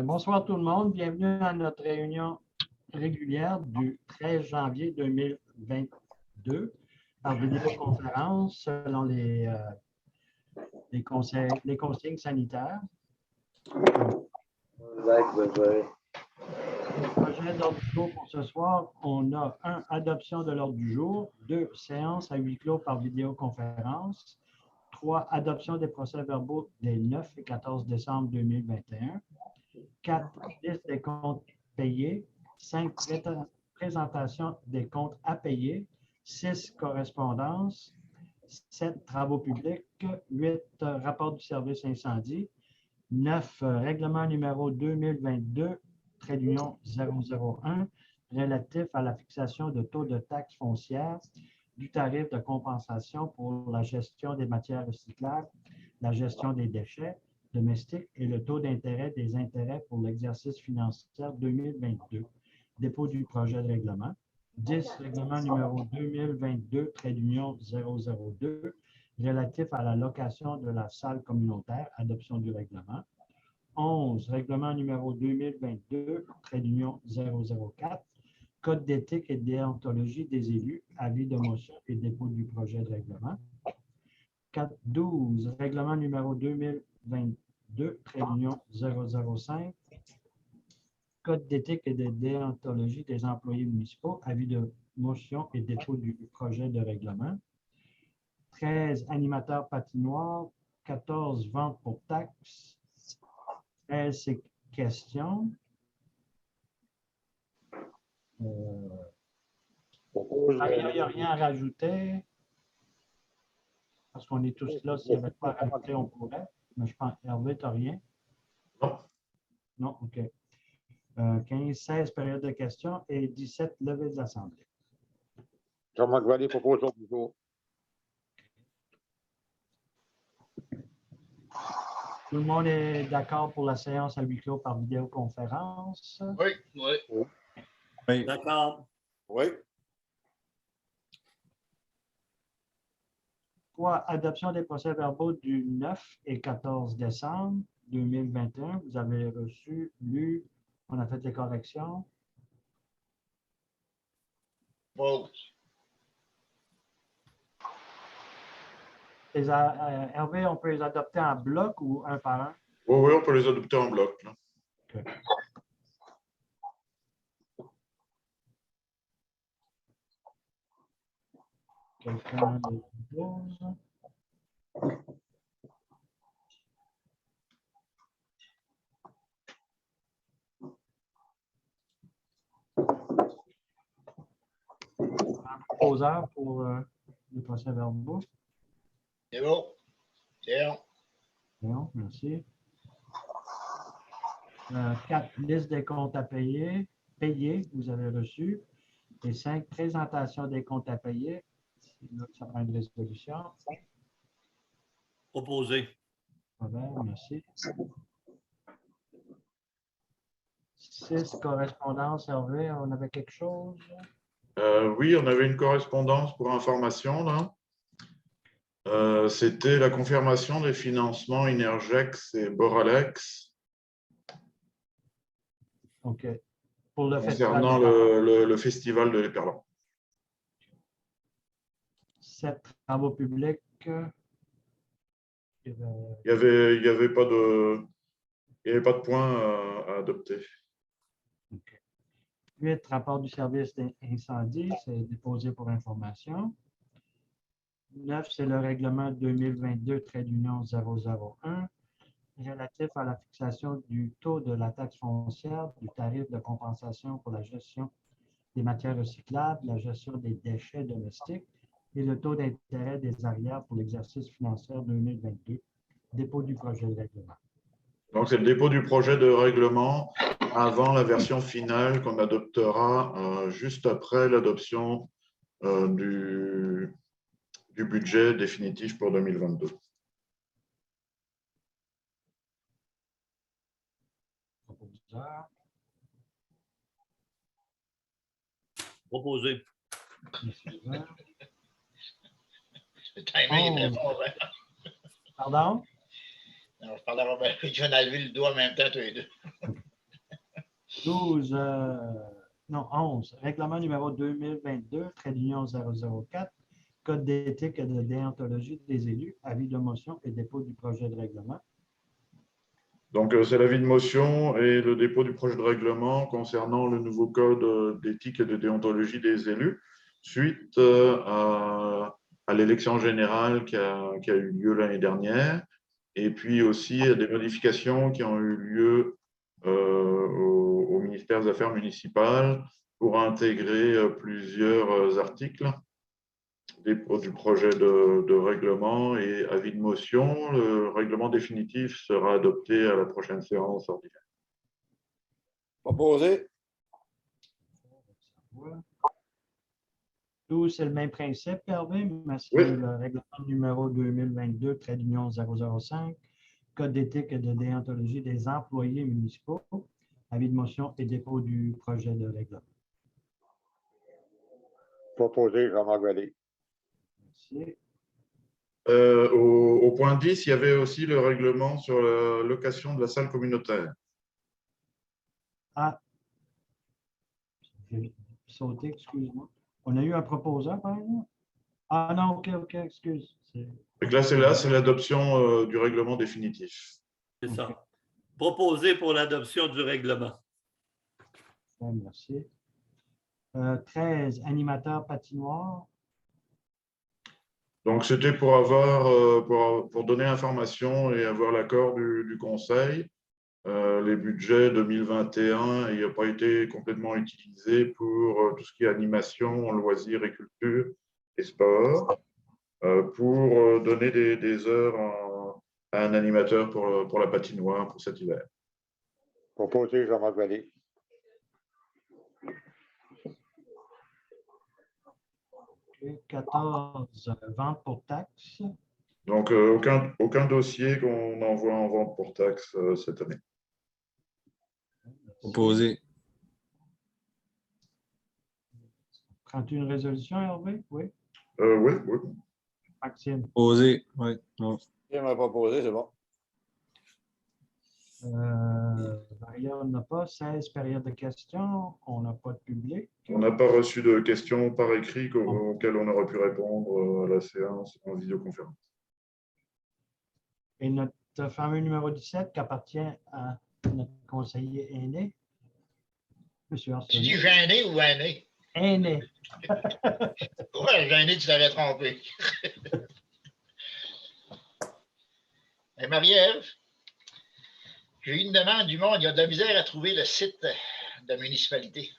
Bonsoir tout le monde. Bienvenue à notre réunion régulière du 13 janvier 2022 par vidéoconférence selon les consignes sanitaires. Le projet d'ordre du jour pour ce soir, on a 1. Adoption de l'ordre du jour. 2. Séance à huis clos par vidéoconférence. 3. Adoption des procès-verbaux des 9 et 14 décembre 2021. 4. Liste des comptes payés. 5. Présentation des comptes à payer. 6. Correspondance. 7. Travaux publics. 8. Rapport du service incendie. 9. Règlement numéro 2022-001 relatif à la fixation de taux de taxe foncière, du tarif de compensation pour la gestion des matières recyclables, la gestion des déchets domestiques et le taux d'intérêt des intérêts pour l'exercice financier 2022. Dépôt du projet de règlement. 10. Règlement numéro 2022-002 relatif à la location de la salle communautaire, adoption du règlement. 11. Règlement numéro 2022-004, Code d'éthique et de déontologie des élus, avis de motion et dépôt du projet de règlement. 12. Règlement numéro 2022-005, Code d'éthique et de déontologie des employés municipaux, avis de motion et dépôt du projet de règlement. 13. Animateur patinoire. 14. Vente pour taxes. 13. C'est questions. Il n'y a rien à rajouter. Parce qu'on est tous là. S'il n'y avait pas à rajouter, on pourrait. Mais je pense, Hervé, tu n'as rien? Non. Non, OK. 15, 16 périodes de questions et 17 levées de l'Assemblée. Jean-Marc Vallée propose l'ordre du jour. Tout le monde est d'accord pour la séance à huis clos par vidéoconférence? Oui. Oui. D'accord. Oui. 3. Adoption des procès-verbaux du 9 et 14 décembre 2021. Vous avez reçu, lu, on a fait des corrections. Bon. Hervé, on peut les adopter en bloc ou un par un? Oui, on peut les adopter en bloc. Là. Okay. Quelqu'un les propose? Un proposeur pour les procès-verbaux? C'est bon. C'est bon. Non, merci. 4. Liste des comptes à payer. Vous avez reçu. Et 5. Présentation des comptes à payer. Là, ça prend une résolution. Opposé. Robert, merci. 6. Correspondance, Hervé, on avait quelque chose? Oui, on avait une correspondance pour information. Là. C'était la confirmation des financements Inergex et Boralex. OK. Pour le concernant festival. le festival de l'Éperlan. 7. Travaux publics. Il n'y avait pas de point à adopter. Okay. 8. Rapport du service d'incendie, c'est déposé pour information. 9. C'est le règlement 2022-001 relatif à la fixation du taux de la taxe foncière, du tarif de compensation pour la gestion des matières recyclables, la gestion des déchets domestiques et le taux d'intérêt des arrières pour l'exercice financier 2022. Dépôt du projet de règlement. Donc, c'est le dépôt du projet de règlement avant la version finale qu'on adoptera juste après l'adoption du budget définitif pour 2022. Proposeur. Opposé. Le timing est fort, hein? Pardon? Non, je parlais à Robert. Je viens d'enlever le doigt en même temps, tous les deux. 12, non, 11, règlement numéro 2022, trait d'union 004, code d'éthique et de déontologie des élus, avis de motion et dépôt du projet de règlement. Donc, c'est l'avis de motion et le dépôt du projet de règlement concernant le nouveau code d'éthique et de déontologie des élus, suite à l'élection générale qui a eu lieu l'année dernière, et puis aussi à des modifications qui ont eu lieu au ministère des Affaires municipales pour intégrer plusieurs articles du projet de règlement et avis de motion. Le règlement définitif sera adopté à la prochaine séance ordinaire. Proposé. 12, c'est le même principe, Hervé, mais c'est Oui. le règlement numéro 2022, trait d'union 005, code d'éthique et de déontologie des employés municipaux, avis de motion et dépôt du projet de règlement. Proposé, Jean-Marc Vallée. Merci. Au point 10, il y avait aussi le règlement sur la location de la salle communautaire. Ah, j'ai sauté, excuse-moi. On a eu un proposeur, par exemple? Ah non, OK, excuse. Donc là, c'est l'adoption du règlement définitif. C'est ça. Proposé pour l'adoption du règlement. Ouais, merci. 13, animateur patinoire. Donc, c'était pour donner information et avoir l'accord du Conseil. Les budgets 2021 n'ont pas été complètement utilisés pour tout ce qui est animation, loisirs et culture et sport, pour donner des heures à un animateur pour la patinoire pour cet hiver. Proposé, Jean-Marc Vallée. Okay. 14, vente pour taxes. Donc, aucun dossier qu'on envoie en vente pour taxes cette année. Opposé. Prends-tu une résolution, Hervé? Oui. Oui. Maxime. Opposé. Oui. Non. Il m'a proposé, c'est bon. Maria, on n'a pas. 16, période de questions. On n'a pas de public. On n'a pas reçu de questions par écrit auxquelles on aurait pu répondre à la séance en visioconférence. Et notre fameux numéro 17 qui appartient à notre conseiller aîné, M. Tu Arsenault. dis gêné ou aîné? Aîné. Ouais, gêné, tu t'avais trompé. Et Marie-Ève, j'ai eu une demande du monde. Il y a de la misère à trouver le site de la municipalité.